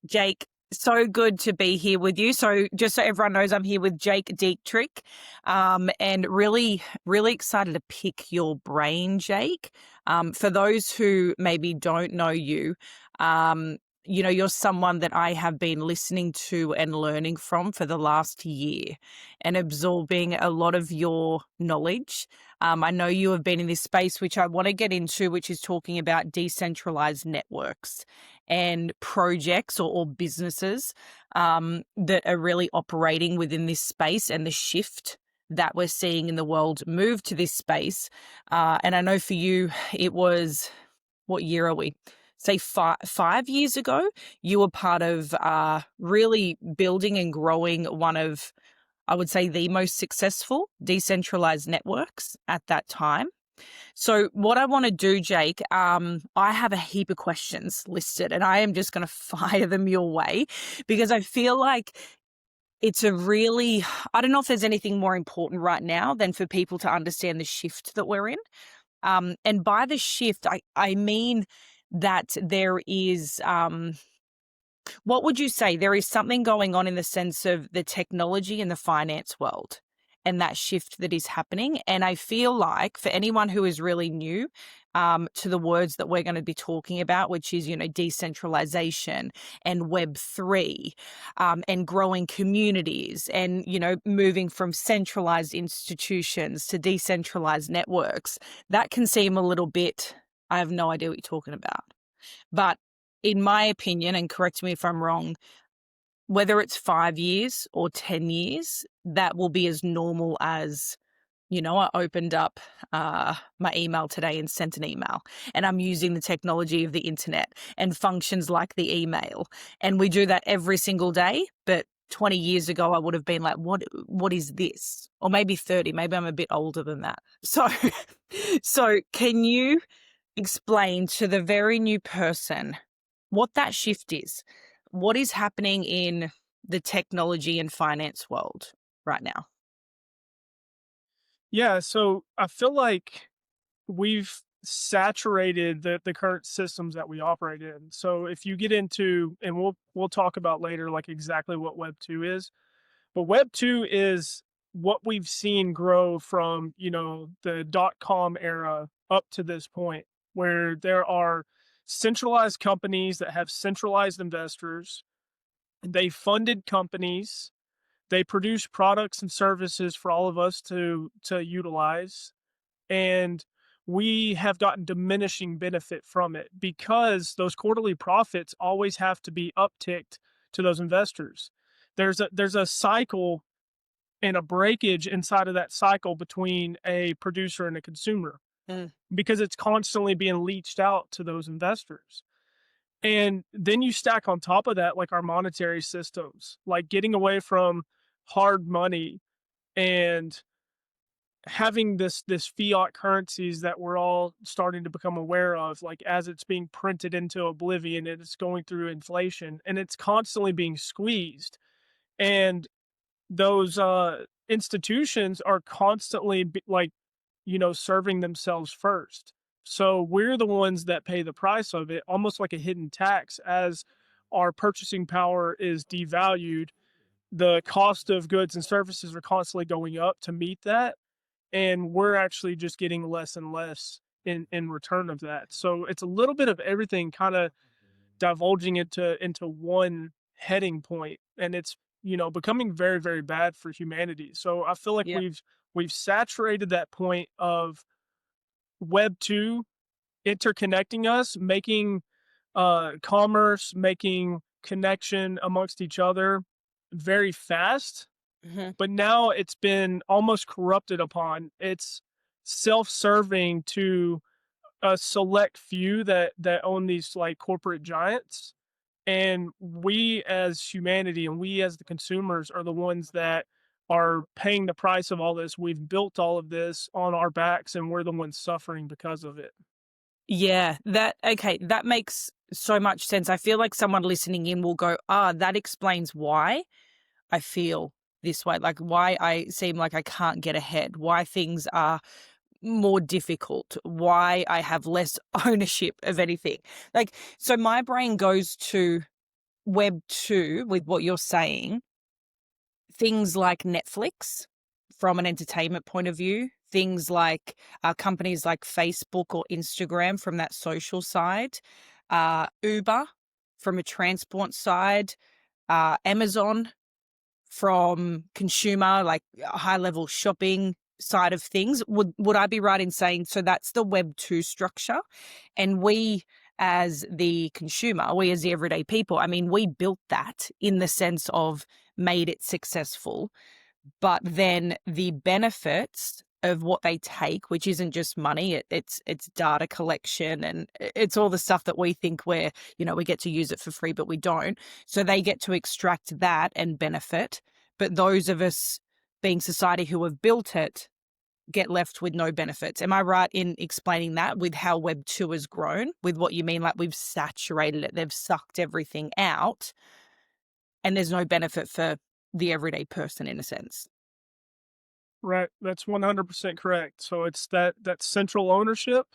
Jake, so good to be here with you. So just so everyone knows, I'm here with Jake Dieterich, and really, really excited to pick your brain, Jake. For those who maybe don't know you, you're someone that I have been listening to and learning from for the last year and absorbing a lot of your knowledge. I know you have been in this space, which I want to get into, which is talking about decentralized networks and projects or businesses that are really operating within this space and the shift that we're seeing in the world move to this space. And I know for you, it was, what year are we? Say 5 years ago, you were part of really building and growing one of, I would say, the most successful decentralized networks at that time. So what I want to do, Jake, I have a heap of questions listed and I am just going to fire them your way because I feel like it's a really, I don't know if there's anything more important right now than for people to understand the shift that we're in. And by the shift, I mean that there is, what would you say? There is something going on in the sense of the technology in the finance world and that shift that is happening. And I feel like for anyone who is really new to the words that we're going to be talking about, which is, decentralization and Web3 and growing communities and, moving from centralized institutions to decentralized networks, that can seem a little bit, I have no idea what you're talking about. But in my opinion, and correct me if I'm wrong, whether it's 5 years or 10 years, that will be as normal as, I opened up my email today and sent an email, and I'm using the technology of the internet and functions like the email. And we do that every single day. But 20 years ago, I would have been like, what is this? Or maybe 30, maybe I'm a bit older than that. So can you explain to the very new person what that shift is? What is happening in the technology and finance world right now? Yeah, so I feel like we've saturated the current systems that we operate in. So if you get into, and we'll talk about later like exactly what Web 2 is, but Web 2 is what we've seen grow from, the .com era up to this point where there are centralized companies that have centralized investors. They funded companies, they produce products and services for all of us to utilize, and we have gotten diminishing benefit from it because those quarterly profits always have to be upticked to those investors. There's a cycle and a breakage inside of that cycle between a producer and a consumer Mm. because it's constantly being leached out to those investors. And then you stack on top of that like our monetary systems, like getting away from hard money and having this fiat currencies that we're all starting to become aware of, like as it's being printed into oblivion and it's going through inflation and it's constantly being squeezed. And those institutions are constantly serving themselves first. So we're the ones that pay the price of it, almost like a hidden tax. As our purchasing power is devalued, the cost of goods and services are constantly going up to meet that, and we're actually just getting less and less in return of that. So it's a little bit of everything kind of divulging into one heading point, and it's becoming very, very bad for humanity. So I feel like Yeah. we've saturated that point of Web 2 interconnecting us, making commerce, making connection amongst each other very fast, Mhm. but now it's been almost corrupted upon. It's self-serving to a select few that own these like corporate giants, and we as humanity and we as the consumers are the ones that are paying the price of all this. We've built all of this on our backs and we're the ones suffering because of it. Yeah, that makes so much sense. I feel like someone listening in will go, that explains why I feel this way, like why I seem like I can't get ahead, why things are more difficult, why I have less ownership of anything. Like, so my brain goes to Web 2, with what you're saying, things like Netflix from an entertainment point of view, things like companies like Facebook or Instagram from that social side, Uber from a transport side, Amazon from consumer, like high level shopping side of things. Would I be right in saying so that's the Web 2 structure? And we as the consumer, we as the everyday people, I mean, we built that in the sense of made it successful, but then the benefits of what they take, which isn't just money, it's data collection, and it's all the stuff that we think we're, we get to use it for free, but we don't. So they get to extract that and benefit. But those of us being society who have built it get left with no benefits. Am I right in explaining that with how Web 2 has grown, with what you mean, like we've saturated it, they've sucked everything out, and there's no benefit for the everyday person in a sense? Right. That's 100% correct. So it's that central ownership.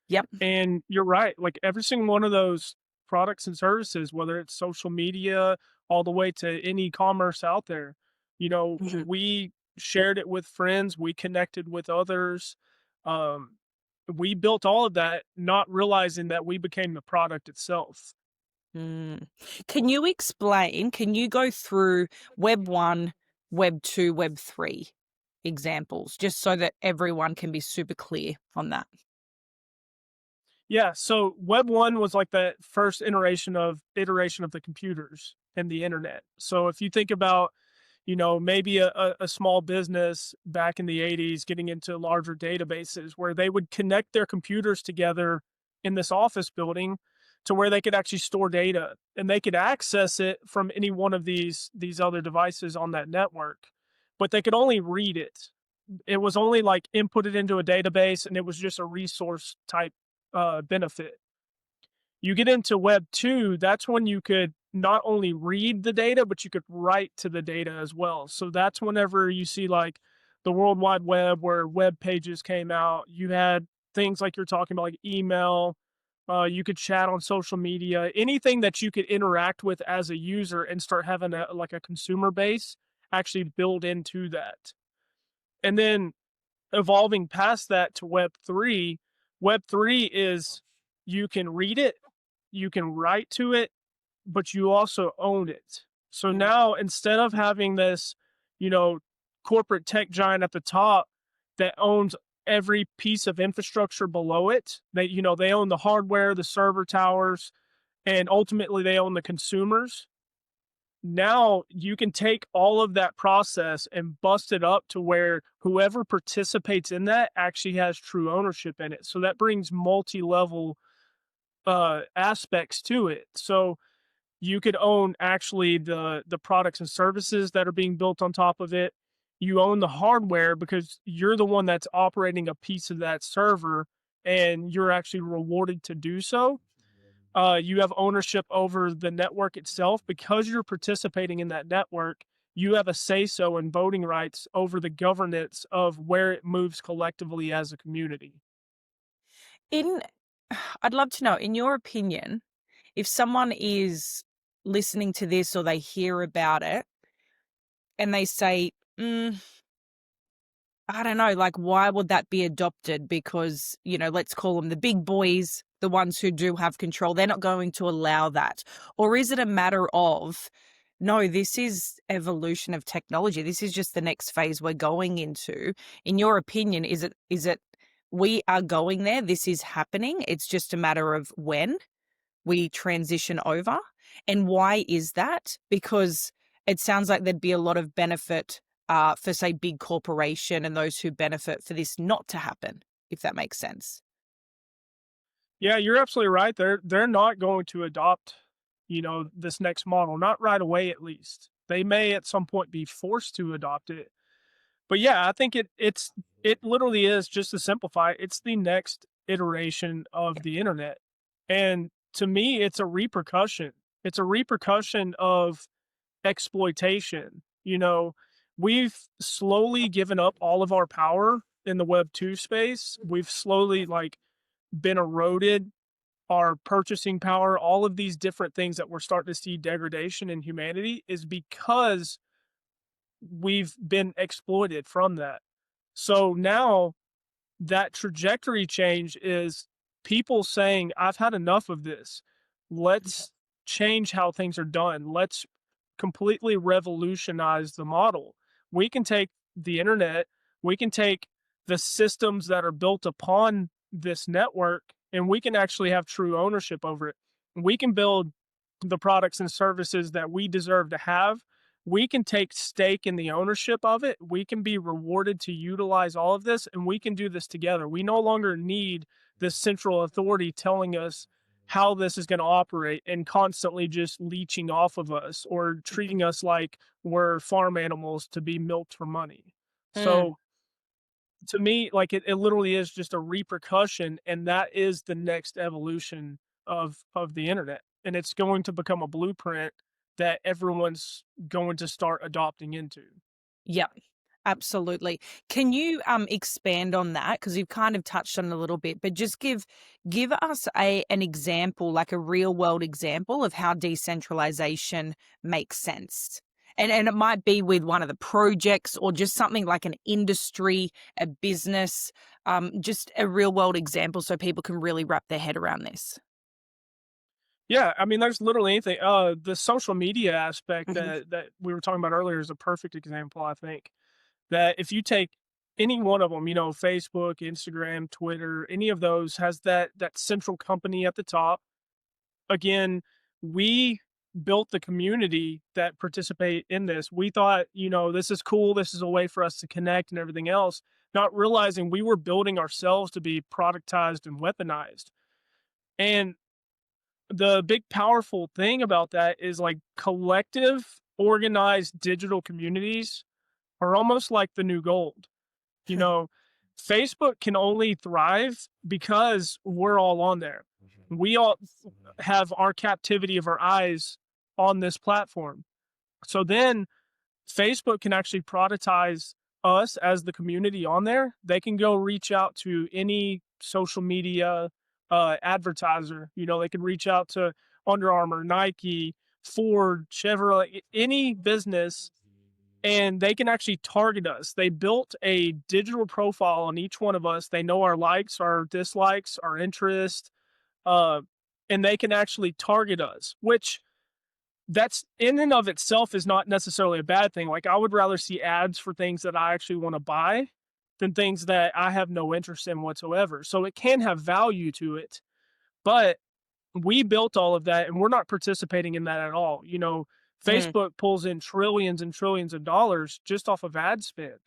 Yep. And you're right. Like every single one of those products and services, whether it's social media, all the way to any commerce out there, Mhm. we shared it with friends, we connected with others. Um, we built all of that, not realizing that we became the product itself. Mm. Can you go through Web 1, Web 2, Web 3 examples, just so that everyone can be super clear on that? Yeah, so Web 1 was like the first iteration of the computers and the internet. So if you think about, maybe a small business back in the 80s getting into larger databases where they would connect their computers together in this office building to where they could actually store data and they could access it from any one of these other devices on that network, but they could only read it. It was only like inputted into a database and it was just a resource type benefit. You get into Web 2, that's when you could not only read the data, but you could write to the data as well. So that's whenever you see like the World Wide Web where web pages came out. You had things like you're talking about, like email. You could chat on social media, anything that you could interact with as a user and start having like a consumer base actually build into that. And then evolving past that to Web 3 is you can read it, you can write to it, but you also own it. So Mm. now instead of having this, you know, corporate tech giant at the top that owns every piece of infrastructure below it, they own the hardware, the server towers, and ultimately they own the consumers. Now you can take all of that process and bust it up to where whoever participates in that actually has true ownership in it. So that brings multi-level aspects to it. So you could own actually the products and services that are being built on top of it. You own the hardware because you're the one that's operating a piece of that server and you're actually rewarded to do so. You have ownership over the network itself because you're participating in that network. You have a say so and voting rights over the governance of where it moves collectively as a community. In I'd love to know, in your opinion, if someone is listening to this or they hear about it and they say, I don't know, like, why would that be adopted? Because, let's call them the big boys, the ones who do have control, they're not going to allow that. Or is it a matter of, no, this is evolution of technology. This is just the next phase we're going into. In your opinion, is it we are going there? This is happening. It's just a matter of when we transition over. And why is that? Because it sounds like there'd be a lot of benefit for, say, big corporation and those who benefit for this not to happen, if that makes sense. Yeah, you're absolutely right. They're not going to adopt, this next model, not right away at least. They may at some point be forced to adopt it. But yeah, I think it literally is, just to simplify, it's the next iteration of the internet. And to me, it's a repercussion. It's a repercussion of exploitation. We've slowly given up all of our power in the Web 2 space. We've slowly like been eroded our purchasing power, all of these different things that we're starting to see degradation in humanity is because we've been exploited from that. So now that trajectory change is people saying, I've had enough of this. Let's change how things are done. Let's completely revolutionize the model. We can take the internet, we can take the systems that are built upon this network, and we can actually have true ownership over it. We can build the products and services that we deserve to have. We can take stake in the ownership of it. We can be rewarded to utilize all of this, and we can do this together. We no longer need this central authority telling us how this is going to operate and constantly just leeching off of us or treating us like we're farm animals to be milked for money. Mm. So to me, like it literally is just a repercussion, and that is the next evolution of the internet. And it's going to become a blueprint that everyone's going to start adopting into. Yep. Absolutely. Can you expand on that? Because you've kind of touched on it a little bit, but just give us an example, like a real world example of how decentralization makes sense. And it might be with one of the projects or just something like an industry, a business, just a real world example so people can really wrap their head around this. Yeah, I mean, there's literally anything. The social media aspect Hmm. that we were talking about earlier is a perfect example, I think. That if you take any one of them, Facebook, Instagram, Twitter, any of those has that central company at the top. Again, we built the community that participate in this. We thought, this is cool. This is a way for us to connect and everything else, not realizing we were building ourselves to be productized and weaponized. And the big powerful thing about that is like collective, organized digital communities are almost like the new gold. You know, Facebook can only thrive because we're all on there. We all have our captivity of our eyes on this platform. So then Facebook can actually productize us as the community on there. They can go reach out to any social media advertiser. They can reach out to Under Armour, Nike, Ford, Chevrolet, any business, and they can actually target us. They built a digital profile on each one of us. They know our likes, our dislikes, our interests, uh, and they can actually target us, which that's in and of itself is not necessarily a bad thing. Like I would rather see ads for things that I actually want to buy than things that I have no interest in whatsoever. So it can have value to it, but we built all of that and we're not participating in that at all. Mm. Facebook pulls in trillions and trillions of dollars just off of ad spend.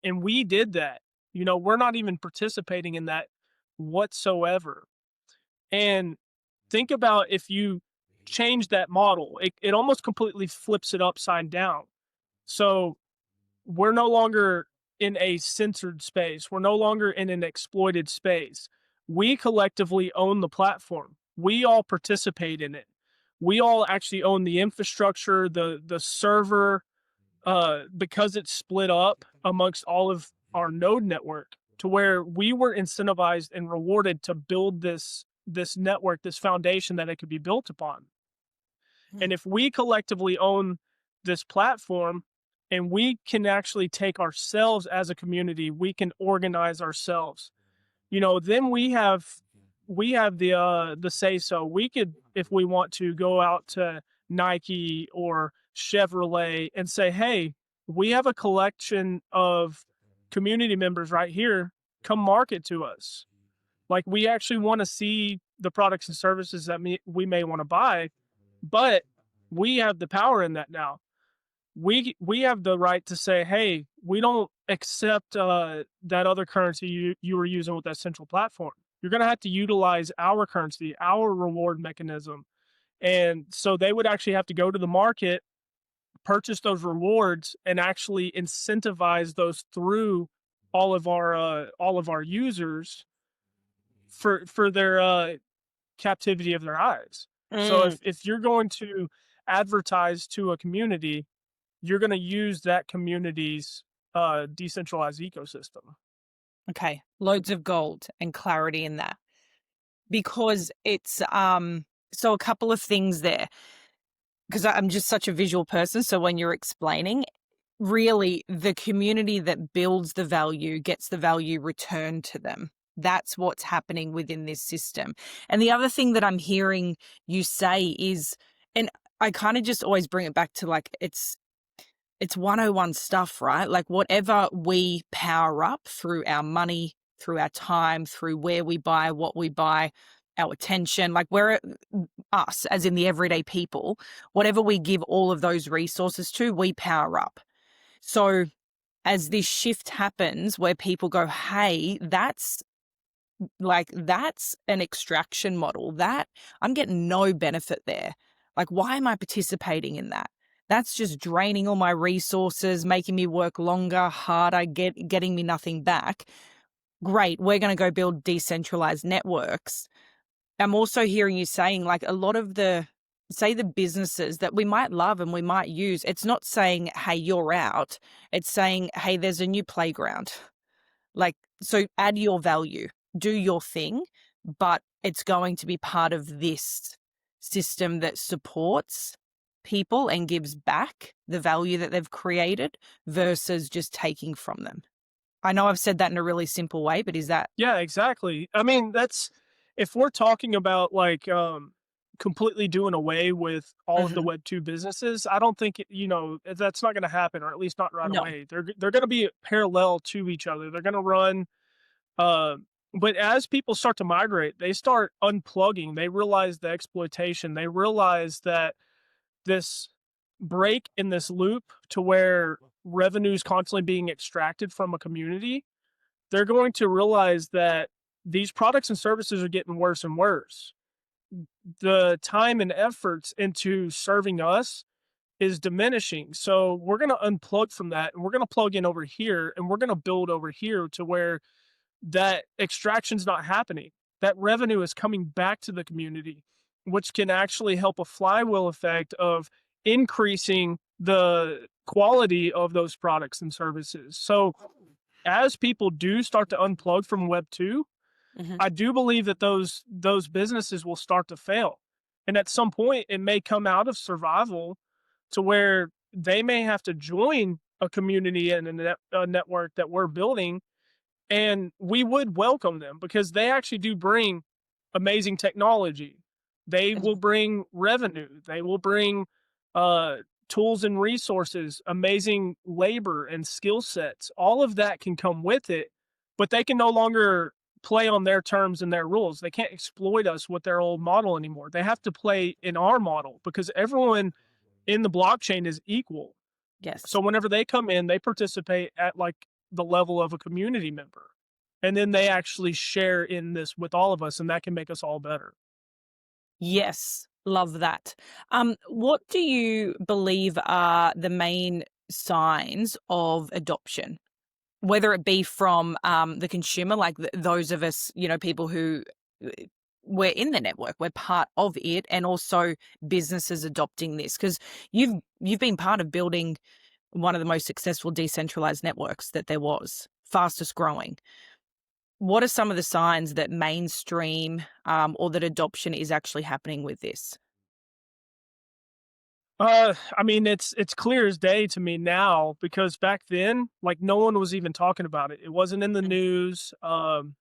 And we did that. We're not even participating in that whatsoever. And think about if you change that model, it almost completely flips it upside down. So we're no longer in a censored space. We're no longer in an exploited space. We collectively own the platform. We all participate in it. We all actually own the infrastructure, the server, because it's split up amongst all of our node network to where we were incentivized and rewarded to build this network, this foundation that it could be built upon. Mm. And if we collectively own this platform and we can actually take ourselves as a community, we can organize ourselves. Then we have the say so. We could, if we want to, go out to Nike or Chevrolet and say, "Hey, we have a collection of community members right here. Come market to us. Like we actually want to see the products and services that we may want to buy, but we have the power in that now. We have the right to say, hey, we don't accept that other currency you were using with that central platform. You're going to have to utilize our currency, our reward mechanism." And so they would actually have to go to the market, purchase those rewards, and actually incentivize those through all of our users for their captivity of their eyes. So Mm. if you're going to advertise to a community, you're going to use that community's decentralized ecosystem. Okay. Loads of gold and clarity in that. because it's so a couple of things there, because I'm just such a visual person. So when you're explaining, really the community that builds the value gets the value returned to them. That's what's happening within this system. And the other thing that I'm hearing you say is, and I kind of just always bring it back to like it's 101 stuff, right? Like whatever we power up through our money, through our time, through where we buy, what we buy, our attention, like we're us, as in the everyday people, whatever we give all of those resources to, we power up. So as this shift happens where people go, hey, that's an extraction model that I'm getting no benefit there. Like, why am I participating in that? That's just draining all my resources, making me work longer, harder, getting me nothing back. Great, we're going to go build decentralized networks. I'm also hearing you saying like a lot of the businesses that we might love and we might use, it's not saying, hey, you're out. It's saying, hey, there's a new playground. Like, so add your value, do your thing, but it's going to be part of this system that supports people and gives back the value that they've created versus just taking from them. I know I've said that in a really simple way, but is that Yeah, exactly. I mean, that's if we're talking about like completely doing away with all of the Mhm. web 2 businesses, I don't think that's not going to happen, or at least not right No. away. They're going to be parallel to each other. They're going to run uh but as people start to migrate, they start unplugging. They realize the exploitation. They realize that this break in this loop to where revenue is constantly being extracted from a community, they're going to realize that these products and services are getting worse and worse. The time and efforts into serving us is diminishing. So we're going to unplug from that and we're going to plug in over here and we're going to build over here to where that extraction's not happening. That revenue is coming back to the community, which can actually help a flywheel effect of increasing the quality of those products and services. So as people do start to unplug from Web 2, Mhm. I do believe that those businesses will start to fail. And at some point it may come out of survival to where they may have to join a community and a network that we're building, and we would welcome them because they actually do bring amazing technology. They will Mhm. bring revenue. They will bring uh, tools and resources, amazing labor and skill sets. All of that can come with it, but they can no longer play on their terms and their rules. They can't exploit us with their old model anymore. They have to play in our model because everyone in the blockchain is equal. Yes. So whenever they come in, they participate at like the level of a community member. And then they actually share in this with all of us, and that can make us all better. Yes, love that. What do you believe are the main signs of adoption? Whether it be from the consumer, like those of us, people who uh, we're in the network, we're part of it, and also businesses adopting this because you've been part of building one of the most successful decentralized networks that there was, fastest growing. What are some of the signs that mainstream or that adoption is actually happening with this? I mean, it's clear as day to me now because back then, like no one was even talking about it. It wasn't in the Mm, news. And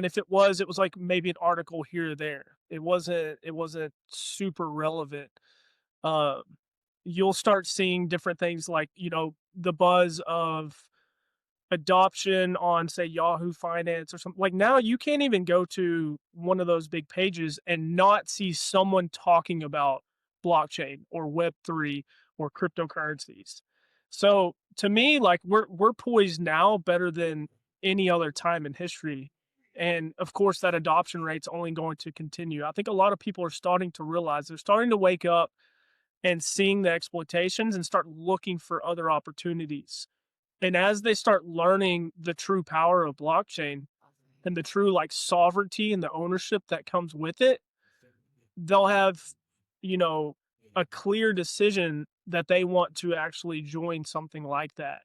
if it was like maybe an article here or there. It wasn't super relevant. Um, you'll start seeing different things like, the buzz of adoption on, say, Yahoo Finance or something. Like now you can't even go to one of those big pages and not see someone talking about blockchain or Web3 or cryptocurrencies. So to me, like we're poised now better than any other time in history. And of course that adoption rate's only going to continue. I think a lot of people are starting to realize, they're starting to wake up and seeing the exploitations and start looking for other opportunities. And as they start learning the true power of blockchain and the true like sovereignty and the ownership that comes with it, they'll have, you know, a clear decision that they want to actually join something like that.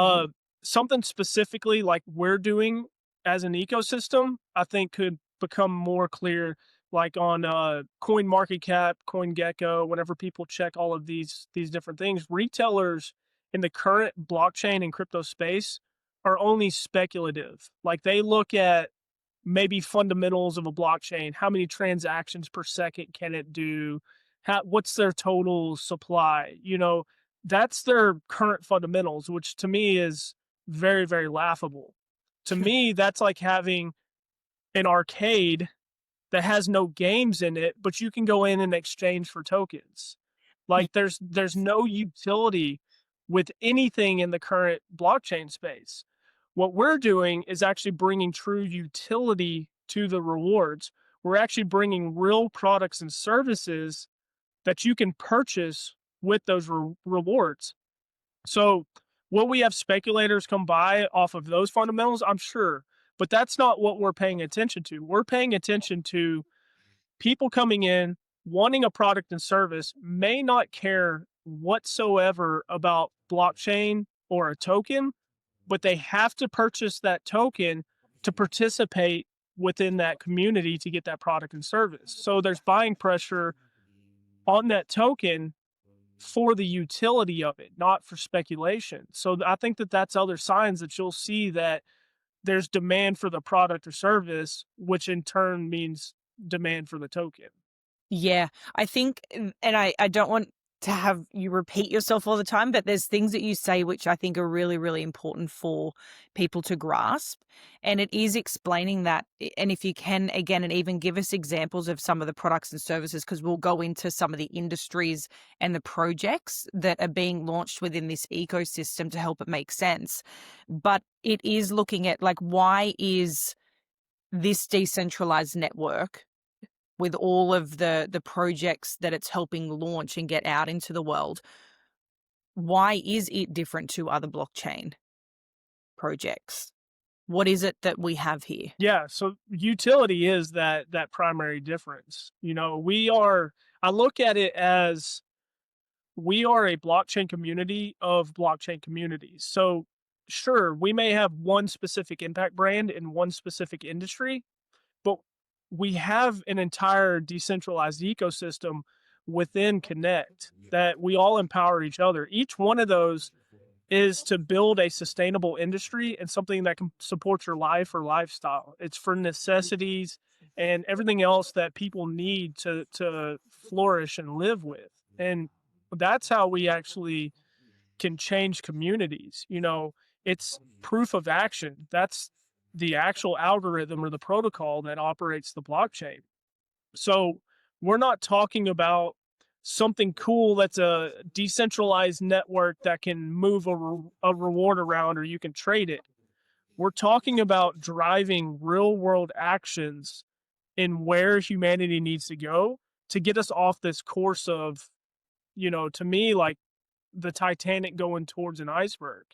mhm. Uh, Something specifically like we're doing as an ecosystem, I think could become more clear, like on Coin Market Cap, CoinGecko. Whenever people check all of these different things, retailers in the current blockchain and crypto space are only speculative. Like they look at maybe fundamentals of a blockchain. How many transactions per second can it do? What's their total supply? That's their current fundamentals, which to me is very, very laughable. To me, that's like having an arcade that has no games in it, but you can go in and exchange for tokens. Mm. Like there's no utility with anything in the current blockchain space. What we're doing is actually bringing true utility to the rewards. We're actually bringing real products and services that you can purchase with those rewards. So, will we have speculators come by off of those fundamentals? I'm sure, but that's not what we're paying attention to. We're paying attention to people coming in, wanting a product and service, may not care whatsoever about blockchain or a token, but they have to purchase that token to participate within that community to get that product and service. So there's buying pressure on that token for the utility of it, not for speculation. So I think that that's other signs that you'll see that there's demand for the product or service, which in turn means demand for the token. Yeah, I think, and I don't want to have you repeat yourself all the time, but there's things that you say which I think are really, really important for people to grasp. And it is explaining that. And if you can, again, and even give us examples of some of the products and services, because we'll go into some of the industries and the projects that are being launched within this ecosystem to help it make sense. But it is looking at like, why is this decentralized network with all of the projects that it's helping launch and get out into the world, why is it different to other blockchain projects? What is it that we have here? Yeah, so utility is that primary difference. I look at it as we are a blockchain community of blockchain communities. So sure, we may have one specific impact brand in one specific industry, but we have an entire decentralized ecosystem within Connect that we all empower each other. Each one of those is to build a sustainable industry and something that can support your life or lifestyle. It's for necessities and everything else that people need to flourish and live with. And that's how we actually can change communities. It's proof of action. That's the actual algorithm or the protocol that operates the blockchain. So we're not talking about something cool that's a decentralized network that can move a reward around or you can trade it. We're talking about driving real world actions in where humanity needs to go to get us off this course of, to me, like the Titanic going towards an iceberg.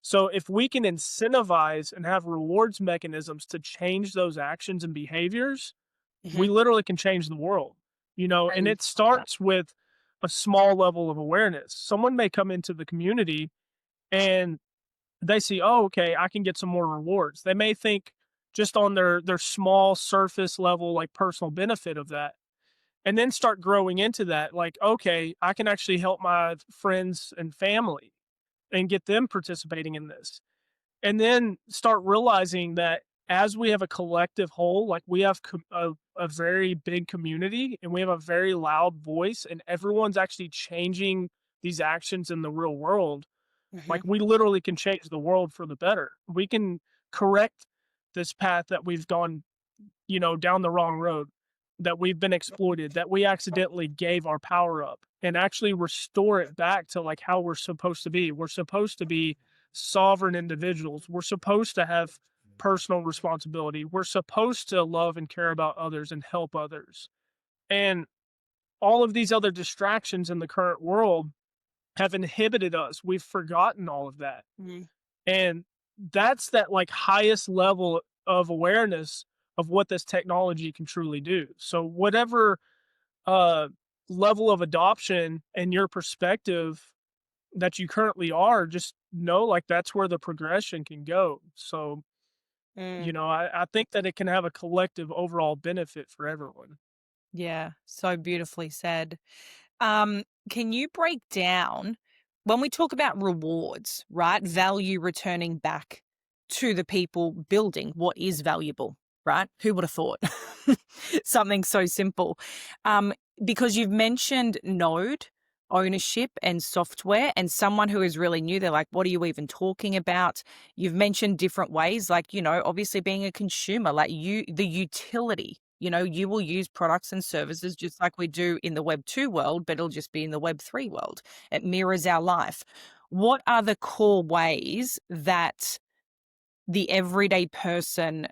So if we can incentivize and have rewards mechanisms to change those actions and behaviors, we Mhm. literally can change the world, and And it starts with a small level of awareness. Someone may come into the community and they see, oh, okay, I can get some more rewards. They may think just on their small surface level, like personal benefit of that, and then start growing into that. Like, okay, I can actually help my friends and family and get them participating in this. And then start realizing that as we have a collective whole, like we have a very big community and we have a very loud voice, and everyone's actually changing these actions in the real world. Mhm. Like we literally can change the world for the better. We can correct this path that we've gone, down the wrong road, that we've been exploited, that we accidentally gave our power up, and actually restore it back to like how we're supposed to be. We're supposed to be sovereign individuals. We're supposed to have personal responsibility. We're supposed to love and care about others and help others. And all of these other distractions in the current world have inhibited us. We've forgotten all of that. Mhm. And that's that like highest level of awareness of what this technology can truly do. So whatever uh level of adoption and your perspective that you currently are, just know like that's where the progression can go. So Mm. I think that it can have a collective overall benefit for everyone. Yeah, so beautifully said. Can you break down when we talk about rewards, right? Value returning back to the people building what is valuable, right? Who would have thought? Something so simple. Um, because you've mentioned node ownership and software, and someone who is really new, they're like, what are you even talking about? You've mentioned different ways, like, obviously being a consumer, like the utility. You will use products and services just like we do in the Web 2 world, but it'll just be in the Web 3 world. It mirrors our life. What are the core ways that the everyday person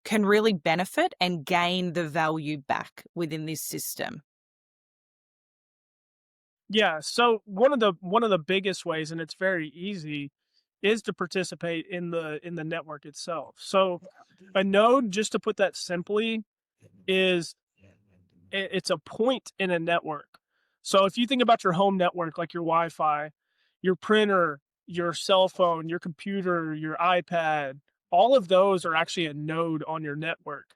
can really benefit and gain the value back within this system? Yeah, so one of the biggest ways, and it's very easy, is to participate in the network itself. So a node, just to put that simply, is it's a point in a network. So if you think about your home network, like your Wi-Fi, your printer, your cell phone, your computer, your iPad, all of those are actually a node on your network,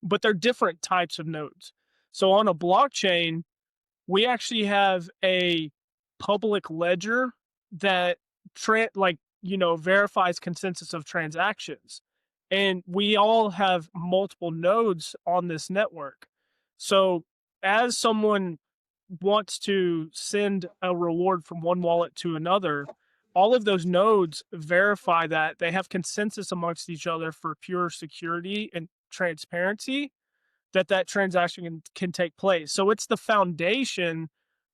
but they're different types of nodes. So on a blockchain, we actually have a public ledger that verifies consensus of transactions, and we all have multiple nodes on this network. So as someone wants to send a reward from one wallet to another, all of those nodes verify that they have consensus amongst each other for pure security and transparency, that transaction can take place. So it's the foundation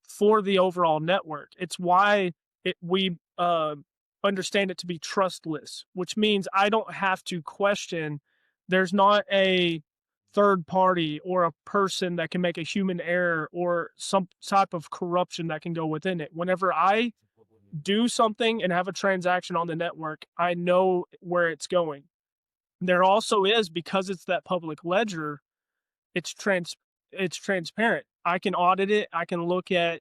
for the overall network. It's why we understand it to be trustless, which means I don't have to question. There's not a third party or a person that can make a human error or some type of corruption that can go within it. Whenever I do something and have a transaction on the network, I know where it's going. There also is, because it's that public ledger, it's trans it's transparent. I can audit it. I can look at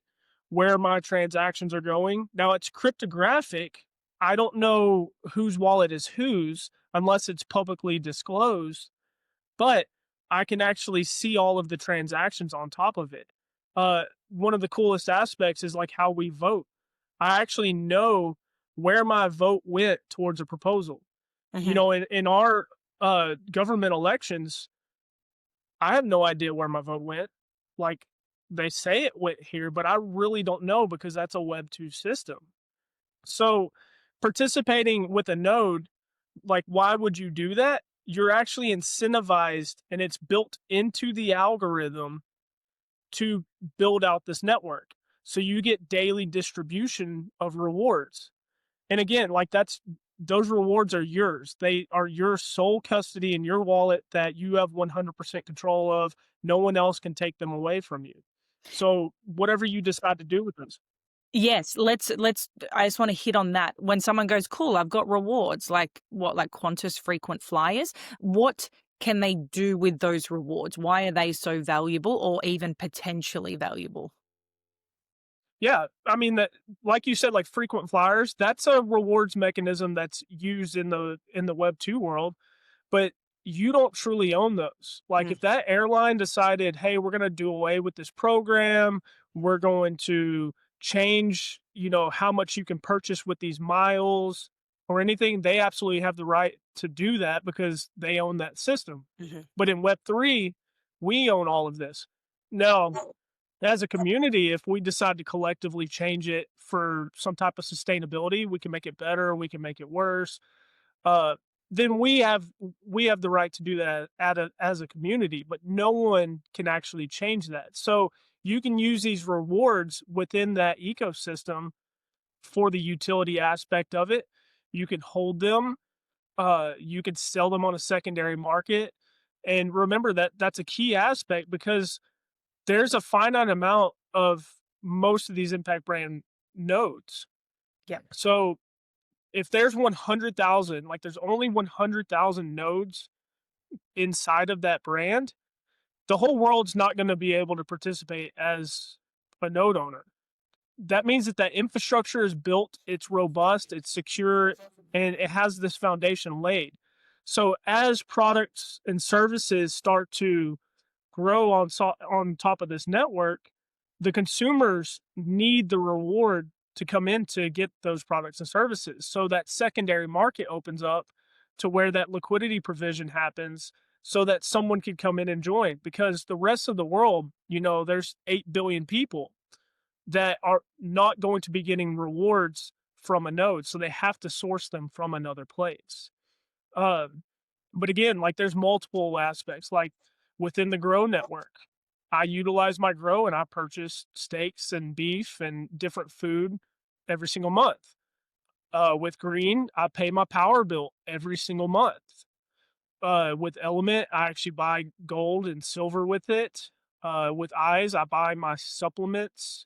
where my transactions are going. Now it's cryptographic. I don't know whose wallet is whose unless it's publicly disclosed, but I can actually see all of the transactions on top of it. One of the coolest aspects is like how we vote. I actually know where my vote went towards a proposal. Mhm. In our government elections, I have no idea where my vote went. Like, they say it went here, but I really don't know because that's a Web 2 system. So, participating with a node, like, why would you do that? You're actually incentivized, and it's built into the algorithm to build out this network. So, you get daily distribution of rewards. And again, like, those rewards are yours. They are your sole custody in your wallet that you have 100% control of. No one else can take them away from you. So whatever you decide to do with those. Yes, let's I just wanna hit on that. When someone goes, "Cool, I've got rewards," like what, like Qantas frequent flyers? What can they do with those rewards? Why are they so valuable or even potentially valuable? Yeah, I mean that, like you said, like frequent flyers, that's a rewards mechanism that's used in the Web 2 world, but you don't truly own those. Like Mm, if that airline decided, "Hey, we're going to do away with this program, we're going to change, how much you can purchase with these miles or anything," they absolutely have the right to do that because they own that system. mhm, But in Web 3, we own all of this. Now, as a community, if we decide to collectively change it for some type of sustainability, we can make it better, we can make it worse. Uh, then we have the right to do that as a community, but no one can actually change that. So you can use these rewards within that ecosystem for the utility aspect of it. You can hold them. You can sell them on a secondary market. And remember that that's a key aspect because there's a finite amount of most of these impact brand nodes. yep, So if there's 100,000, like there's only 100,000 nodes inside of that brand, the whole world's not going to be able to participate as a node owner. That means that infrastructure is built, it's robust, it's secure, and it has this foundation laid. So as products and services start to grow on top of this network, the consumers need the reward to come in to get those products and services. So that secondary market opens up to where that liquidity provision happens so that someone could come in and join, because the rest of the world, there's 8 billion people that are not going to be getting rewards from a node. So they have to source them from another place. Um, but again, like there's multiple aspects. Like within the Grow network, I utilize my Grow and I purchase steaks and beef and different food every single month. With Green, I pay my power bill every single month. With Element, I actually buy gold and silver with it. With Eyes, I buy my supplements.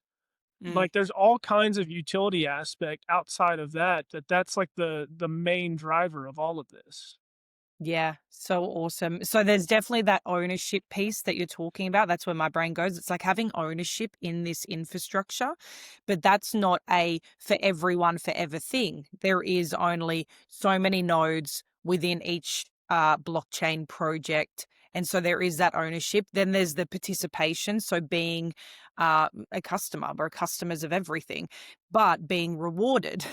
Mm. Like there's all kinds of utility aspect outside of that's like the main driver of all of this. Yeah, so awesome. So there's definitely that ownership piece that you're talking about. That's where my brain goes. It's like having ownership in this infrastructure, but that's not a for everyone forever thing. There is only so many nodes within each blockchain project. And so there is that ownership. Then there's the participation. So being a customer, we're customers of everything, but being rewarded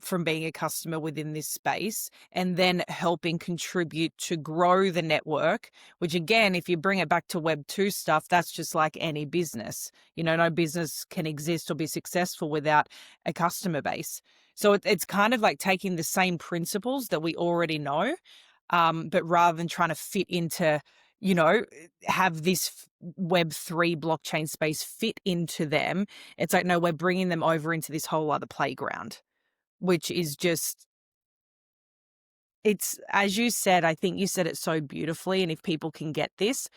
from being a customer within this space, and then helping contribute to grow the network, which again, if you bring it back to Web 2 stuff, that's just like any business. No business can exist or be successful without a customer base. So it's kind of like taking the same principles that we already know, but rather than trying to fit into, have this Web3 blockchain space fit into them, it's like, no, we're bringing them over into this whole other playground, which is just, it's, as you said, I think you said it so beautifully. And if people can get this,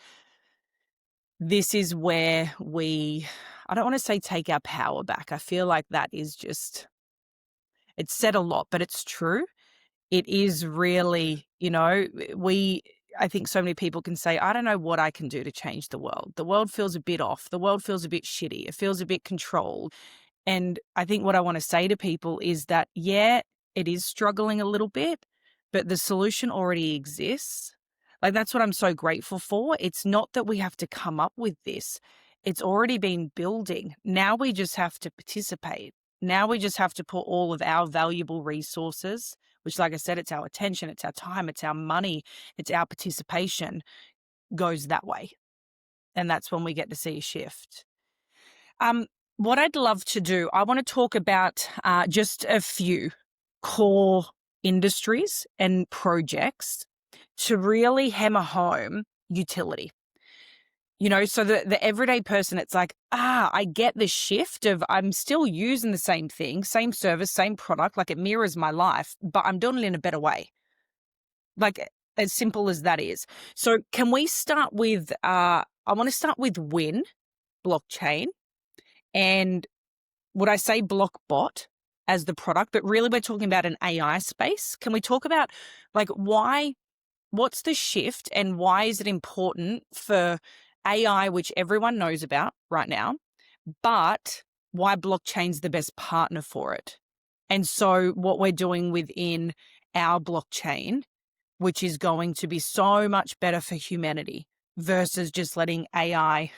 this is where I don't want to say take our power back. I feel like that is just, it's said a lot, but it's true. It is really, I think so many people can say, I don't know what I can do to change the world. The world feels a bit off. The world feels a bit shitty. It feels a bit controlled. And I think what I want to say to people is that, yeah, it is struggling a little bit, but the solution already exists. Like, that's what I'm so grateful for. It's not that we have to come up with this, it's already been building. Now we just have to participate. Now we just have to put all of our valuable resources, which, like I said, it's our attention, it's our time, it's our money, it's our participation, goes that way. And that's when we get to see a shift. Um, what I'd love to do, I want to talk about just a few core industries and projects to really hammer home utility. So the everyday person, it's like, I get the shift of I'm still using the same thing, same service, same product, like it mirrors my life, but I'm doing it in a better way. Like as simple as that is. So can we start with, I want to start with Win blockchain. And would I say Blockbot as the product, but really we're talking about an AI space. Can we talk about like what's the shift and why is it important for AI, which everyone knows about right now, but why blockchain's the best partner for it? And so what we're doing within our blockchain, which is going to be so much better for humanity versus just letting AI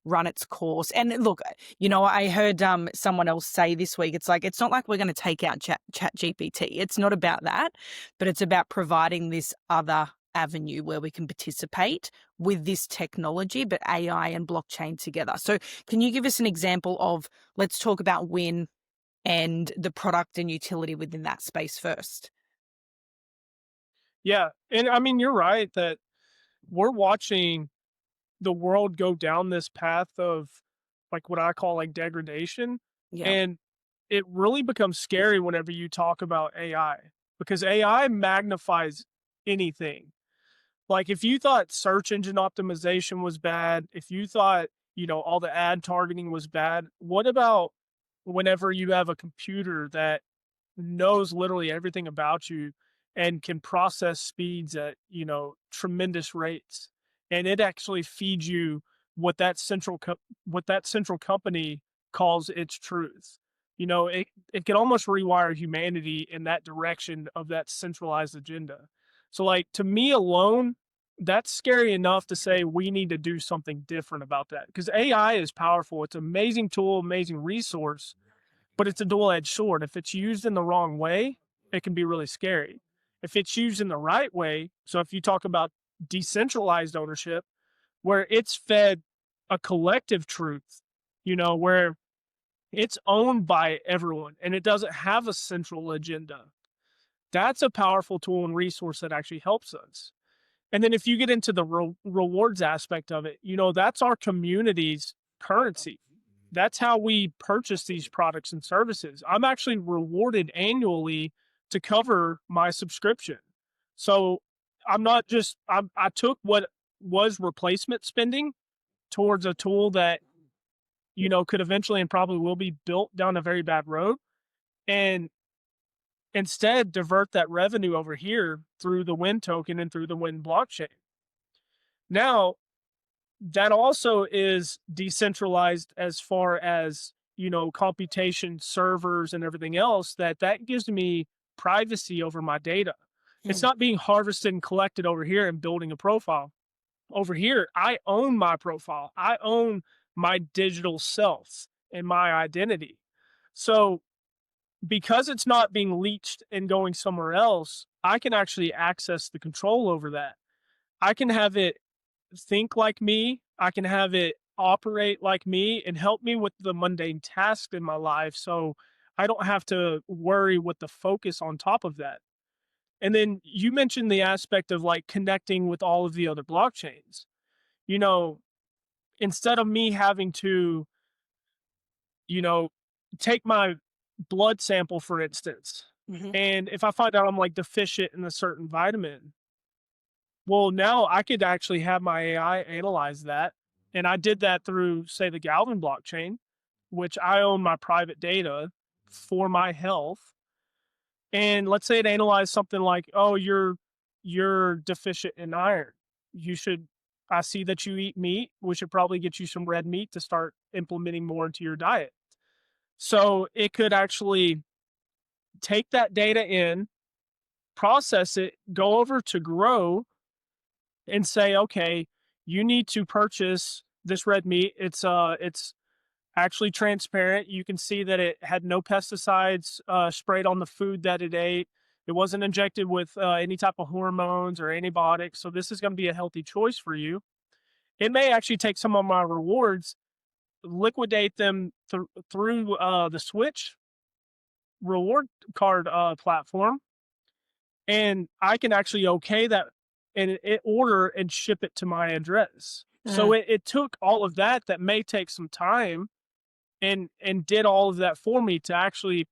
run its course. And look, I heard someone else say this week, it's like, it's not like we're going to take out chat GPT. It's not about that, but it's about providing this other avenue where we can participate with this technology, but AI and blockchain together. So can you give us an example of, let's talk about Win and the product and utility within that space first? Yeah, and I mean, you're right that we're watching the world go down this path of like what I call like degradation. Yeah. And it really becomes scary whenever you talk about AI, because AI magnifies anything. Like if you thought search engine optimization was bad, if you thought, all the ad targeting was bad, what about whenever you have a computer that knows literally everything about you and can process speeds at, tremendous rates. And it actually feeds you what what that central company calls its truth. It can almost rewire humanity in that direction of that centralized agenda. So, like, to me alone, that's scary enough to say we need to do something different about that. Because AI is powerful. It's an amazing tool, amazing resource, but it's a dual-edged sword. If it's used in the wrong way, it can be really scary. If it's used in the right way, so if you talk about decentralized ownership, where it's fed a collective truth, where it's owned by everyone and it doesn't have a central agenda. That's a powerful tool and resource that actually helps us. And then if you get into the rewards aspect of it, that's our community's currency. That's how we purchase these products and services. I'm actually rewarded annually to cover my subscription. So I'm not just, I took what was replacement spending towards a tool that, could eventually and probably will be built down a very bad road, and instead divert that revenue over here through the Wind token and through the Wind blockchain. Now, that also is decentralized as far as, computation servers and everything else, that gives me privacy over my data. It's Mm. not being harvested and collected over here and building a profile. Over here, I own my profile. I own my digital self and my identity. So because it's not being leached and going somewhere else, I can actually access the control over that. I can have it think like me. I can have it operate like me and help me with the mundane tasks in my life. So I don't have to worry with the focus on top of that. And then you mentioned the aspect of like connecting with all of the other blockchains. You know, instead of me having to, you know, take my blood sample, for instance, Mhm. and if I find out I'm like deficient in a certain vitamin, well, now I could actually have my AI analyze that. And I did that through, say, the Galvin blockchain, which I own my private data for my health. And let's say it analyzed something like, oh, you're deficient in iron. You should I see that you eat meat. We should probably get you some red meat to start implementing more into your diet. So it could actually take that data in, process it, go over to Grow and say, okay, you need to purchase this red meat. It's actually transparent. You can see that it had no pesticides sprayed on the food that it ate. It wasn't injected with any type of hormones or antibiotics. So this is going to be a healthy choice for you. It may actually take some of my rewards, liquidate them through the Switch reward card platform, and I can actually okay that and it order and ship it to my address. So Mm. it took all of that may take some time and did all of that for me to actually,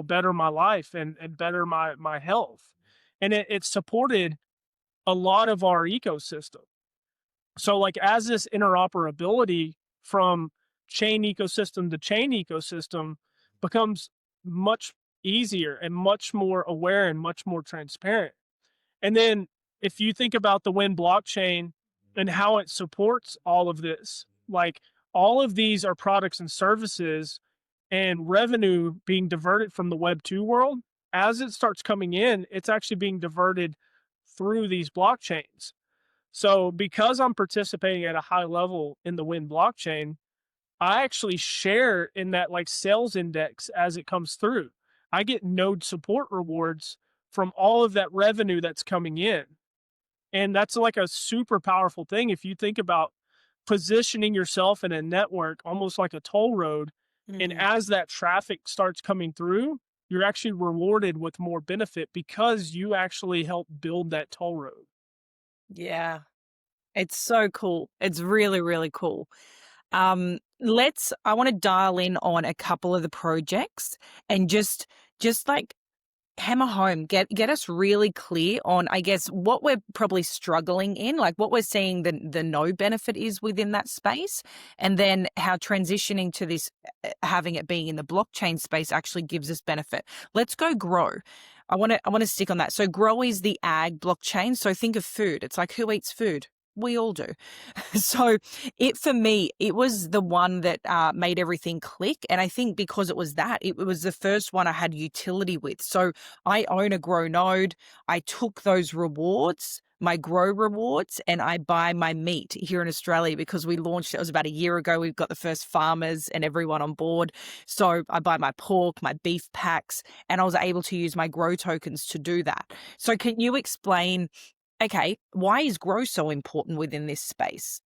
better my life and better my health. And it supported a lot of our ecosystem. So like as this interoperability from chain ecosystem to chain ecosystem becomes much easier and much more aware and much more transparent. And then if you think about the Wind blockchain and how it supports all of this, like all of these are products and services and revenue being diverted from the Web 2 world. As it starts coming in, it's actually being diverted through these blockchains. So because I'm participating at a high level in the Wind blockchain, I actually share in that like sales index as it comes through. I get node support rewards from all of that revenue that's coming in. And that's like a super powerful thing if you think about positioning yourself in a network almost like a toll road. And Mm. as that traffic starts coming through, you're actually rewarded with more benefit because you actually help build that toll road. Yeah. It's so cool. It's really, really cool. I want to dial in on a couple of the projects and just like hammer home, get us really clear on, I guess, what we're probably struggling in, like what we're seeing the no benefit is within that space, and then how transitioning to this, having it being in the blockchain space actually gives us benefit. Let's go Grow. I want to stick on that. So Grow is the ag blockchain. So think of food. It's like, who eats food? We all do. So it for me, it was the one that made everything click. And I think because it was that, it was the first one I had utility with. So I own a grow node. I took those rewards, my grow rewards, and I buy my meat here in Australia because we launched it was about a year ago. We've got the first farmers and everyone on board. So I buy my pork, my beef packs, and I was able to use my grow tokens to do that. So can you explain, okay, why is grow so important within this space?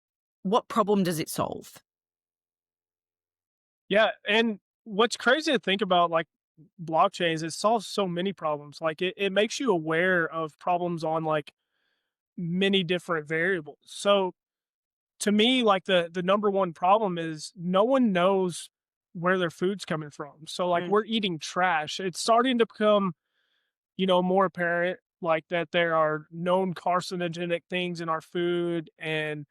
What problem does it solve? Yeah, and what's crazy to think about, like, blockchains, it solves so many problems. Like, it makes you aware of problems on, like, many different variables. So, to me, like, the number one problem is no one knows where their food's coming from. So, like, Mm. we're eating trash. It's starting to become, more apparent, like, that there are known carcinogenic things in our food and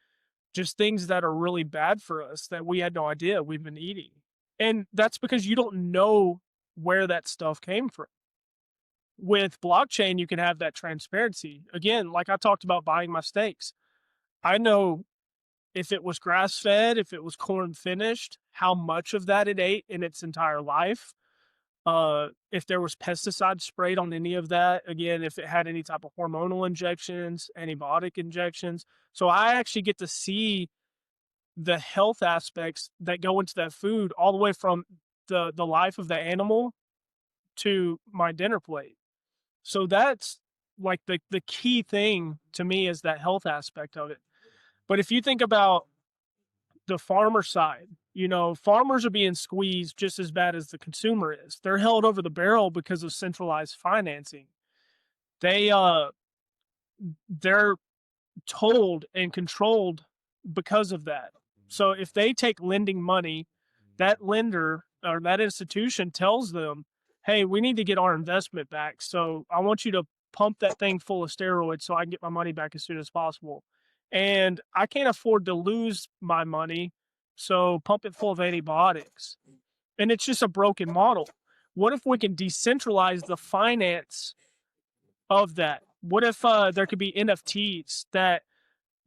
just things that are really bad for us that we had no idea we've been eating. And that's because you don't know where that stuff came from. With blockchain, you can have that transparency. Again, like I talked about buying my steaks. I know if it was grass fed, if it was corn finished, how much of that it ate in its entire life. If there was pesticide sprayed on any of that, again, if it had any type of hormonal injections, antibiotic injections. So I actually get to see the health aspects that go into that food all the way from the life of the animal to my dinner plate. So that's like the key thing to me is that health aspect of it. But if you think about the farmer side, farmers are being squeezed just as bad as the consumer is. They're held over the barrel because of centralized financing. They they're told and controlled because of that. So if they take lending money, that lender or that institution tells them, "Hey, we need to get our investment back. So I want you to pump that thing full of steroids so I can get my money back as soon as possible. And I can't afford to lose my money, so pump it full of antibiotics." And it's just a broken model. What if we can decentralize the finance of that? What if there could be NFTs that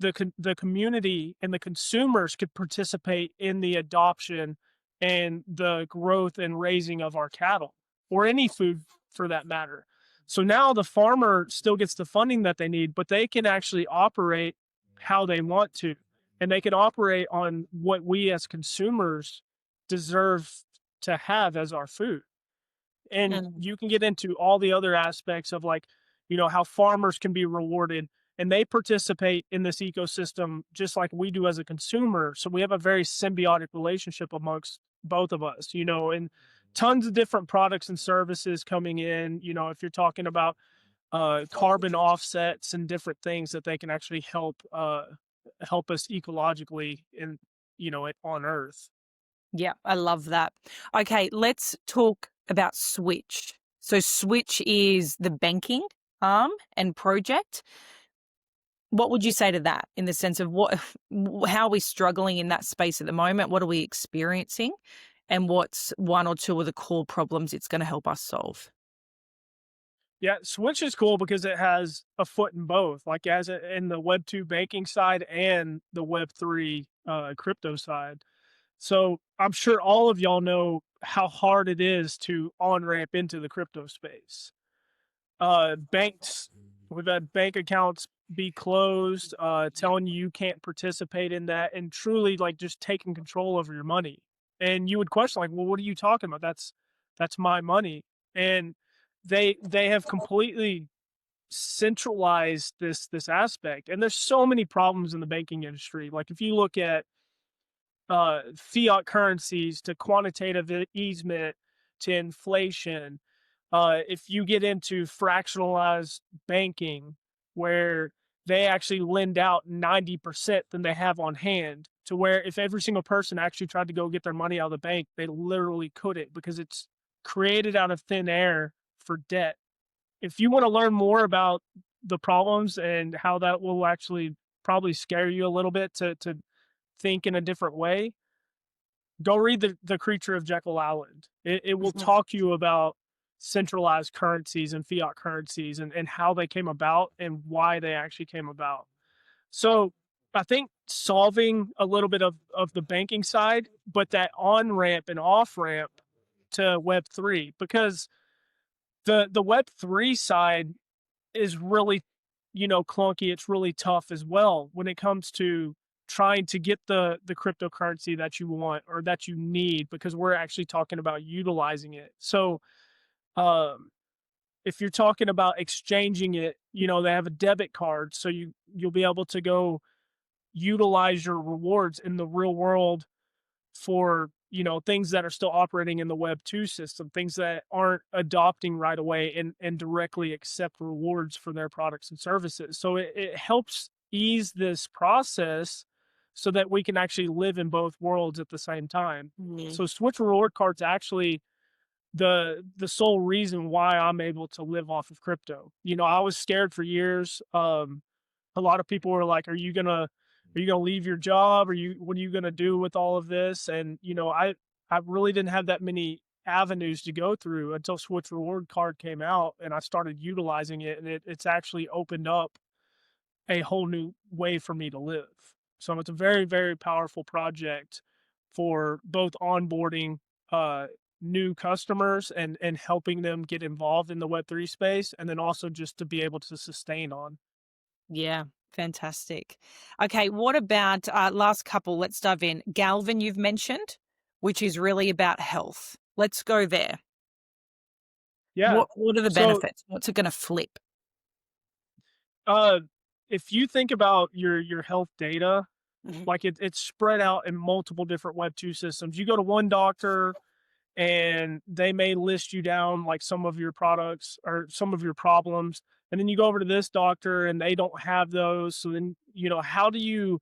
the community and the consumers could participate in the adoption and the growth and raising of our cattle or any food for that matter. So now the farmer still gets the funding that they need, but they can actually operate how they want to. And they can operate on what we as consumers deserve to have as our food. And Mm. you can get into all the other aspects of, like, how farmers can be rewarded and they participate in this ecosystem just like we do as a consumer. So we have a very symbiotic relationship amongst both of us, and tons of different products and services coming in. If you're talking about carbon offsets and different things that they can actually help us ecologically in on Earth. Yeah, I love that. Okay, let's talk about Switch. So Switch is the banking arm and project. What would you say to that in the sense of what how are we struggling in that space at the moment? What are we experiencing? And what's one or two of the core problems it's going to help us solve? Yeah, Switch is cool because it has a foot in both, like as in the Web 2 banking side and the Web 3 crypto side. So I'm sure all of y'all know how hard it is to on ramp into the crypto space. Banks, we've had bank accounts be closed, telling you can't participate in that, and truly like just taking control over your money. And you would question, like, well, what are you talking about? That's my money. And they have completely centralized this aspect. And there's so many problems in the banking industry. Like if you look at fiat currencies to quantitative easement to inflation. If you get into fractionalized banking, where they actually lend out 90% than they have on hand, to where if every single person actually tried to go get their money out of the bank, they literally couldn't because it's created out of thin air for debt. If you want to learn more about the problems and how that will actually probably scare you a little bit to think in a different way, go read the Creature of Jekyll Island. It will Mhm. talk to you about centralized currencies and fiat currencies and how they came about and why they actually came about. So I think solving a little bit of the banking side, but that on ramp and off ramp to Web three, because the Web three side is really, clunky. It's really tough as well when it comes to trying to get the cryptocurrency that you want or that you need, because we're actually talking about utilizing it. So, um, if you're talking about exchanging it, they have a debit card, so you'll be able to go utilize your rewards in the real world for, things that are still operating in the web 2 system, things that aren't adopting right away and directly accept rewards for their products and services. So it helps ease this process so that we can actually live in both worlds at the same time. Mm. So Switch reward cards actually the sole reason why I'm able to live off of crypto. I was scared for years. A lot of people were like, are you gonna leave your job? What are you gonna do with all of this?" And I really didn't have that many avenues to go through until Switch Reward Card came out, and I started utilizing it, and it's actually opened up a whole new way for me to live. So it's a very, very powerful project for both onboarding uh, new customers and helping them get involved in the Web3 space, and then also just to be able to sustain on. Yeah, fantastic. Okay, what about last couple? Let's dive in. Galvin, you've mentioned, which is really about health. Let's go there. Yeah. What are the So benefits? What's it going to flip? uh, if you think about your health data, Mhm. like it's spread out in multiple different Web2 systems. You go to one doctor, and they may list you down like some of your products or some of your problems, and then you go over to this doctor and they don't have those. So then, how do you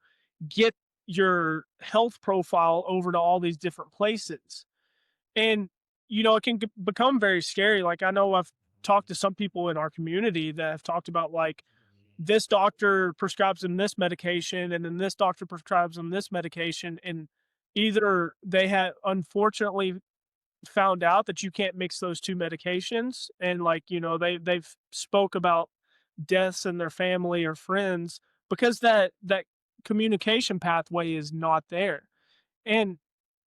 get your health profile over to all these different places? And it can become very scary. Like, I know I've talked to some people in our community that have talked about, like, this doctor prescribes them this medication and then this doctor prescribes them this medication, and either they had unfortunately found out that you can't mix those 2 medications, and, like, they've spoke about deaths in their family or friends because that communication pathway is not there. And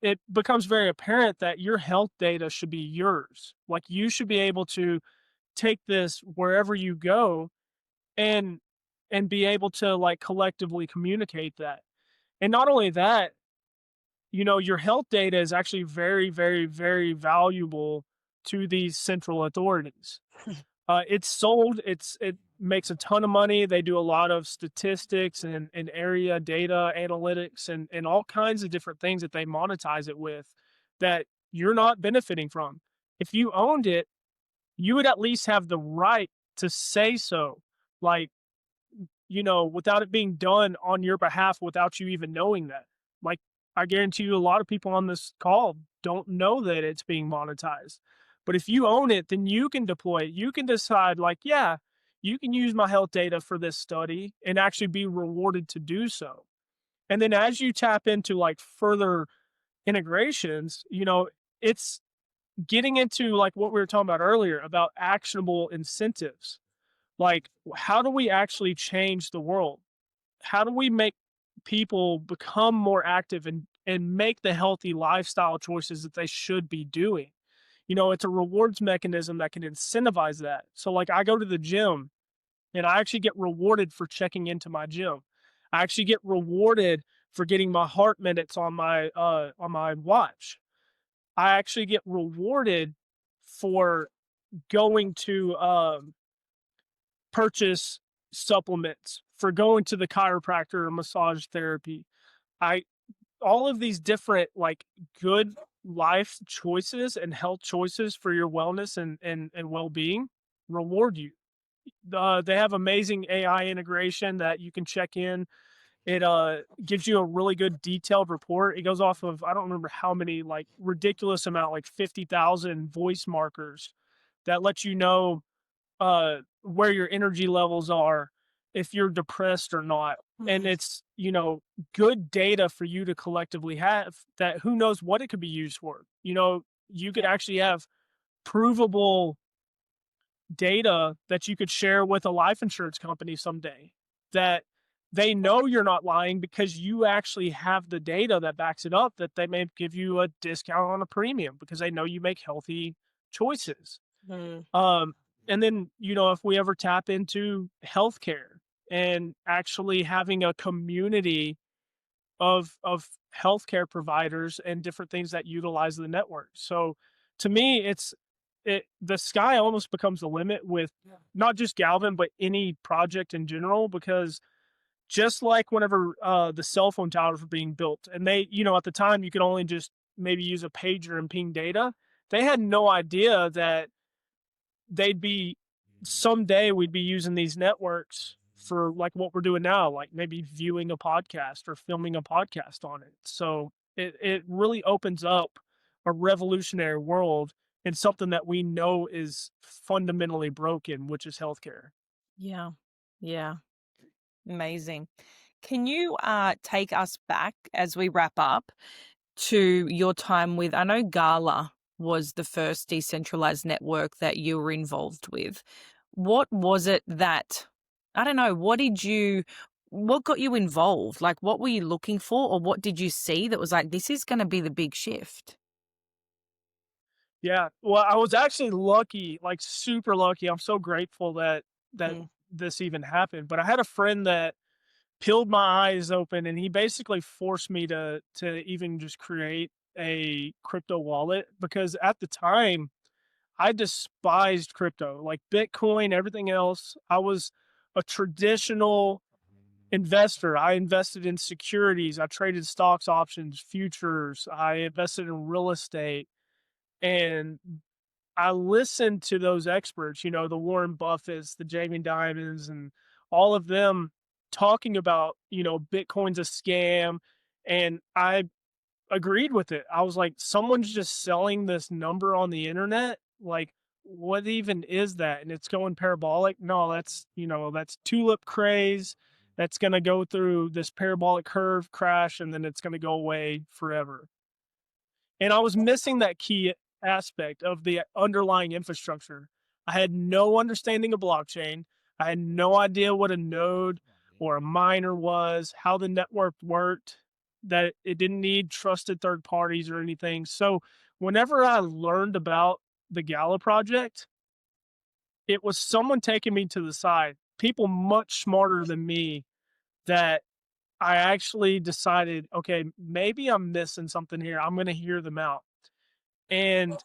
it becomes very apparent that your health data should be yours. Like, you should be able to take this wherever you go and be able to, like, collectively communicate that. And not only that, your health data is actually very, very, very valuable to these central authorities. It's sold. It makes a ton of money. They do a lot of statistics and area data analytics and all kinds of different things that they monetize it with that you're not benefiting from. If you owned it, you would at least have the right to say so. Like, without it being done on your behalf without you even knowing that. Like, I guarantee you a lot of people on this call don't know that it's being monetized. But if you own it, then you can deploy it. You can decide, like, yeah, you can use my health data for this study and actually be rewarded to do so. And then as you tap into like further integrations, it's getting into like what we were talking about earlier about actionable incentives. Like, how do we actually change the world? How do we make people become more active and make the healthy lifestyle choices that they should be doing? It's a rewards mechanism that can incentivize that. So, like, I go to the gym and I actually get rewarded for checking into my gym. I actually get rewarded for getting my heart minutes on my watch. I actually get rewarded for going to purchase supplements, for going to the chiropractor or massage therapy. I All of these different like good life choices and health choices for your wellness and well-being reward you. They have amazing AI integration that you can check in. It gives you a really good detailed report. It goes off of, I don't remember how many, like, ridiculous amount, like 50,000 voice markers that let you know where your energy levels are, if you're depressed or not. And Mm. it's, good data for you to collectively have that who knows what it could be used for. You could Yeah. actually have provable data that you could share with a life insurance company someday that they know you're not lying because you actually have the data that backs it up, that they may give you a discount on a premium because they know you make healthy choices. Mm. Um, and then, if we ever tap into healthcare and actually having a community of healthcare providers and different things that utilize the network. So to me, the sky almost becomes the limit with not just Galvin, but any project in general, because just like whenever the cell phone towers were being built, and they, at the time you could only just maybe use a pager and ping data, they had no idea that they'd be someday we'd be using these networks for like what we're doing now, like maybe viewing a podcast or filming a podcast on it. So it really opens up a revolutionary world and something that we know is fundamentally broken, which is healthcare. Yeah. Yeah. Amazing. Can you take us back as we wrap up to your time with, I know Gala was the first decentralized network that you were involved with. What was it that, I don't know, what got you involved? Like, what were you looking for, or what did you see that was like, this is going to be the big shift? Yeah. Well, I was actually lucky, like super lucky. I'm so grateful that Mm. this even happened. But I had a friend that peeled my eyes open, and he basically forced me to even just create a crypto wallet, because at the time I despised crypto, like Bitcoin, everything else. I was a traditional investor. I invested in securities, I traded stocks, options, futures, I invested in real estate, and I listened to those experts, the Warren Buffetts, the Jamie Dimons, and all of them talking about, Bitcoin's a scam. And I agreed with it. I was like, someone's just selling this number on the internet. Like, what even is that? And it's going parabolic. No, that's tulip craze. That's going to go through this parabolic curve crash, and then it's going to go away forever. And I was missing that key aspect of the underlying infrastructure. I had no understanding of blockchain. I had no idea what a node or a miner was, how the network worked, that it didn't need trusted third parties or anything. So whenever I learned about the Gala project, it was someone taking me to the side, people much smarter than me, that I actually decided, okay, maybe I'm missing something here. I'm going to hear them out. And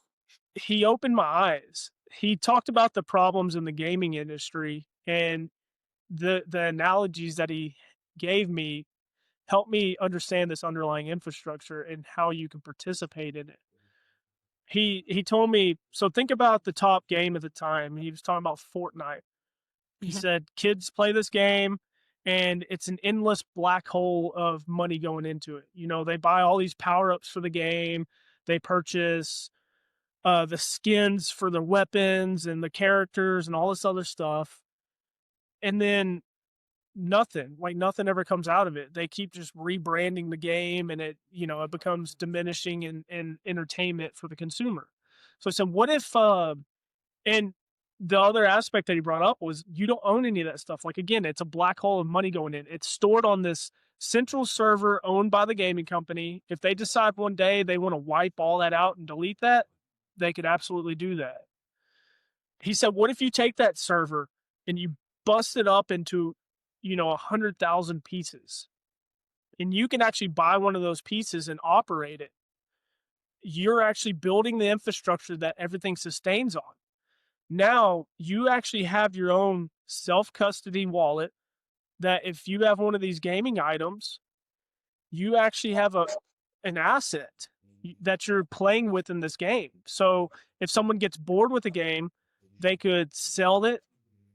he opened my eyes. He talked about the problems in the gaming industry, and the analogies that he gave me helped me understand this underlying infrastructure and how you can participate in it. He told me, so think about the top game at the time. He was talking about Fortnite. He Mhm. said kids play this game and it's an endless black hole of money going into it. They buy all these power-ups for the game. They purchase the skins for the weapons and the characters and all this other stuff. And then nothing ever comes out of it. They keep just rebranding the game, and it becomes diminishing in entertainment for the consumer. So I said, what if, and the other aspect that he brought up was you don't own any of that stuff. Like, again, it's a black hole of money going in. It's stored on this central server owned by the gaming company. If they decide one day they want to wipe all that out and delete that, they could absolutely do that. He said, what if you take that server and you bust it up into, 100,000 pieces, and you can actually buy one of those pieces and operate it? You're actually building the infrastructure that everything sustains on. Now you actually have your own self custody wallet, that if you have one of these gaming items, you actually have an asset that you're playing with in this game. So if someone gets bored with a game, they could sell it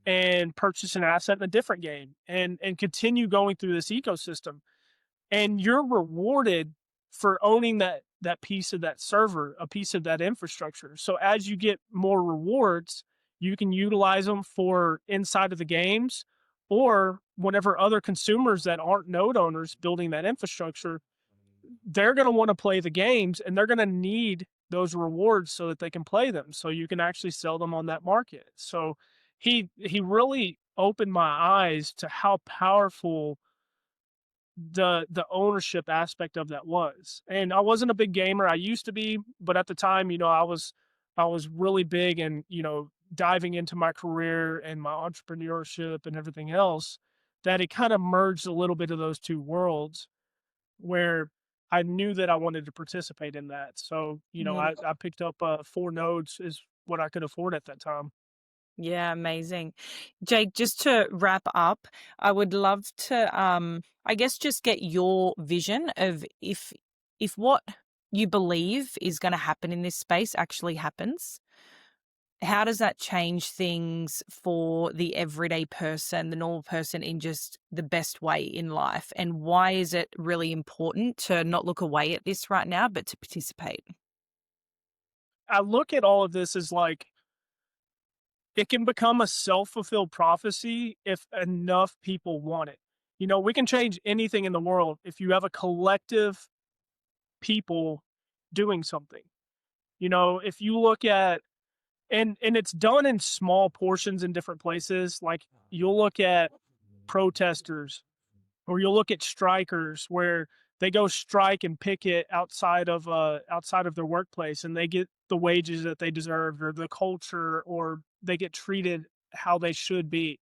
and purchase an asset in a different game, and continue going through this ecosystem. And you're rewarded for owning that piece of that server, a piece of that infrastructure. So as you get more rewards, you can utilize them for inside of the games, or whenever other consumers that aren't node owners building that infrastructure, they're going to want to play the games, and they're going to need those rewards so that they can play them, so you can actually sell them on that market. So he really opened my eyes to how powerful the ownership aspect of that was. And I wasn't a big gamer. I used to be, but at the time, I was really big and, diving into my career and my entrepreneurship and everything else, that it kind of merged a little bit of those two worlds where I knew that I wanted to participate in that. So, Mm. I picked up 4 nodes is what I could afford at that time. Yeah, amazing. Jake, just to wrap up, I would love to I guess just get your vision of if what you believe is going to happen in this space actually happens. How does that change things for the everyday person, the normal person in just the best way in life? And why is it really important to not look away at this right now, but to participate? I look at all of this as like it can become a self-fulfilled prophecy if enough people want it. We can change anything in the world if you have a collective people doing something. If you look at and it's done in small portions in different places, like you'll look at protesters or you'll look at strikers where they go strike and picket outside of their workplace and they get the wages that they deserve or the culture or they get treated how they should be.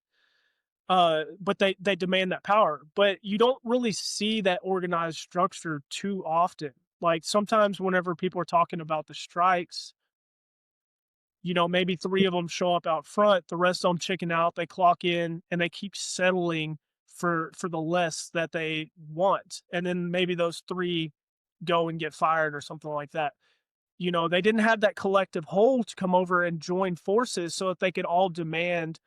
But they demand that power. But you don't really see that organized structure too often. Like sometimes whenever people are talking about the strikes, maybe 3 of them show up out front, the rest of them chicken out, they clock in, and they keep settling for the less that they want, and then maybe those 3 go and get fired or something like that. They didn't have that collective whole to come over and join forces so that they could all demand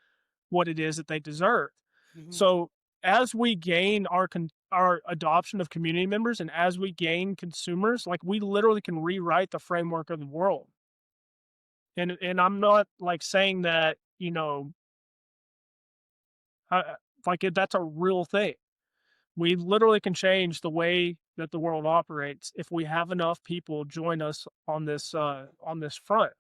what it is that they deserve. Mhm. So, as we gain our adoption of community members and as we gain consumers, like, we literally can rewrite the framework of the world. And I'm not, like, saying that, like, that's a real thing. We literally can change the way that the world operates if we have enough people join us on this front.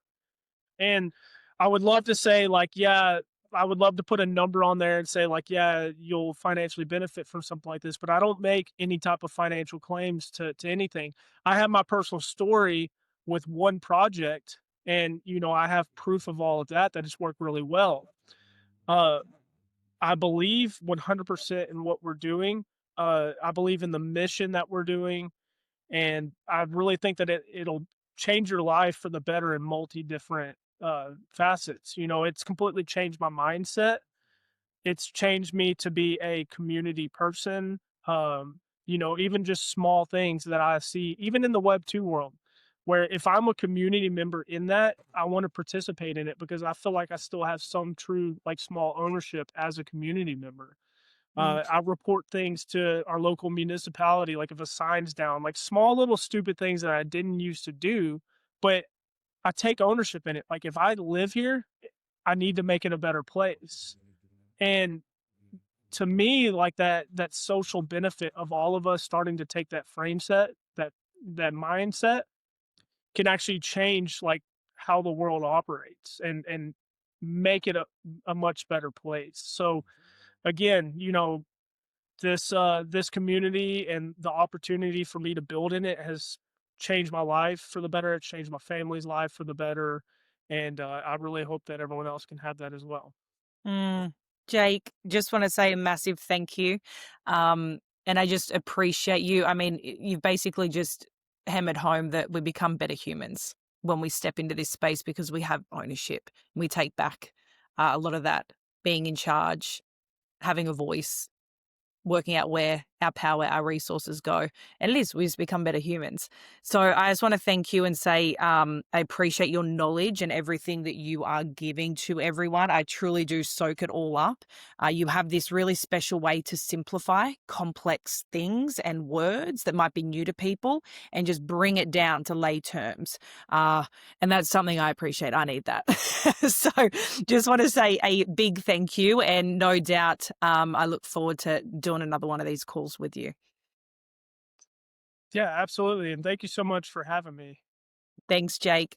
And I would love to say, like, yeah, I would love to put a number on there and say, like, yeah, you'll financially benefit from something like this, but I don't make any type of financial claims to anything. I have my personal story with one project, and I have proof of all of that that it's worked really well. Uh, I believe 100% in what we're doing. I believe in the mission that we're doing, and I really think that it'll change your life for the better in multi different facets. It's completely changed my mindset. It's changed me to be a community person. Even just small things that I see, even in the Web 2 world, where if I'm a community member in that, I want to participate in it because I feel like I still have some true, like, small ownership as a community member. Mm. I report things to our local municipality, like if a sign's down, like small little stupid things that I didn't used to do, but I take ownership in it. Like if I live here, I need to make it a better place. And to me, like that social benefit of all of us starting to take that frame set, that mindset can actually change like how the world operates and make it a much better place. So again, this community and the opportunity for me to build in it has changed my life for the better. It's changed my family's life for the better, and I really hope that everyone else can have that as well. Mm. Jake, just want to say a massive thank you. Um, and I just appreciate you. I mean, you've basically just hammered home that we become better humans when we step into this space because we have ownership. We take back a lot of that being in charge, having a voice, working out where our power, our resources go. And it is, we just become better humans. So I just want to thank you and say I appreciate your knowledge and everything that you are giving to everyone. I truly do soak it all up. You have this really special way to simplify complex things and words that might be new to people and just bring it down to lay terms. Uh, and that's something I appreciate. I need that. So just want to say a big thank you. And no doubt I look forward to doing another one of these calls with you. Yeah, absolutely, and thank you so much for having me. Thanks, Jake.